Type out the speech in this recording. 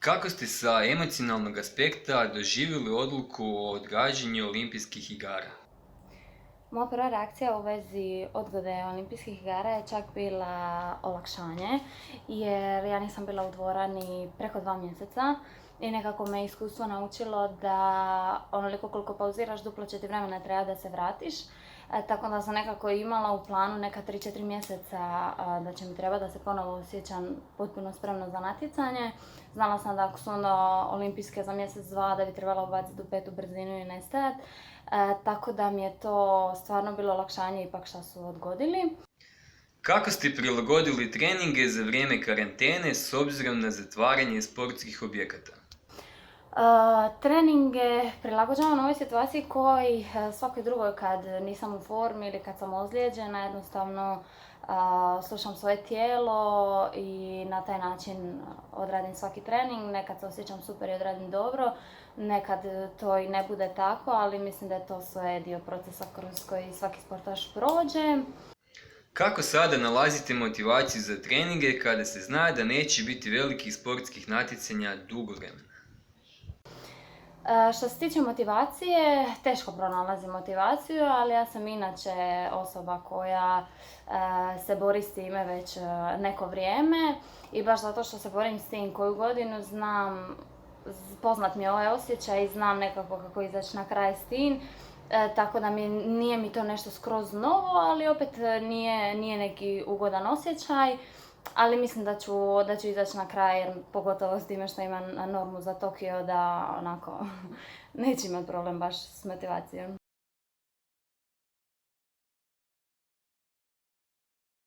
Kako ste sa emocionalnog aspekta doživjeli odluku o odgađanju olimpijskih igara? Moja prva reakcija u vezi odgode olimpijskih igara je čak bila olakšanje, jer ja nisam bila u dvorani preko 2 mjeseca i nekako me iskustvo naučilo da onoliko koliko pauziraš, duplo će ti vremena treba da se vratiš. Tako da sam nekako imala u planu neka 3-4 mjeseca da će mi treba da se ponovo osjećam potpuno spremno za natjecanje. Znala sam da ako su onda olimpijske za mjesec, dva, da bi trebala ubaciti u petu brzinu i nestajat. Tako da mi je to stvarno bilo olakšanje ipak što su odgodili. Kako ste prilagodili treninge za vrijeme karantene s obzirom na zatvaranje sportskih objekata? Treninge prilagođavam ovoj situaciji koji svakoj drugoj kad nisam u formi ili kad sam ozlijeđena, jednostavno slušam svoje tijelo i na taj način odradim svaki trening. Nekad se osjećam super i odradim dobro, nekad to i ne bude tako, ali mislim da je to sve dio procesa kroz koji svaki sportaš prođe. Kako sada nalazite motivaciju za treninge kada se zna da neće biti velikih sportskih natjecanja dugo vremena? Što se tiče motivacije, teško pronalazim motivaciju, ali ja sam inače osoba koja se bori s time već neko vrijeme i baš zato što se borim s tim koju godinu znam, poznat mi je ovaj osjećaj i znam nekako kako izaći na kraj s tim. Tako da nije mi to nešto skroz novo, ali opet nije neki ugodan osjećaj. Ali mislim da ću izaći na kraj, jer pogotovo s time što imam normu za Tokio, da onako neću imati problem baš s motivacijom.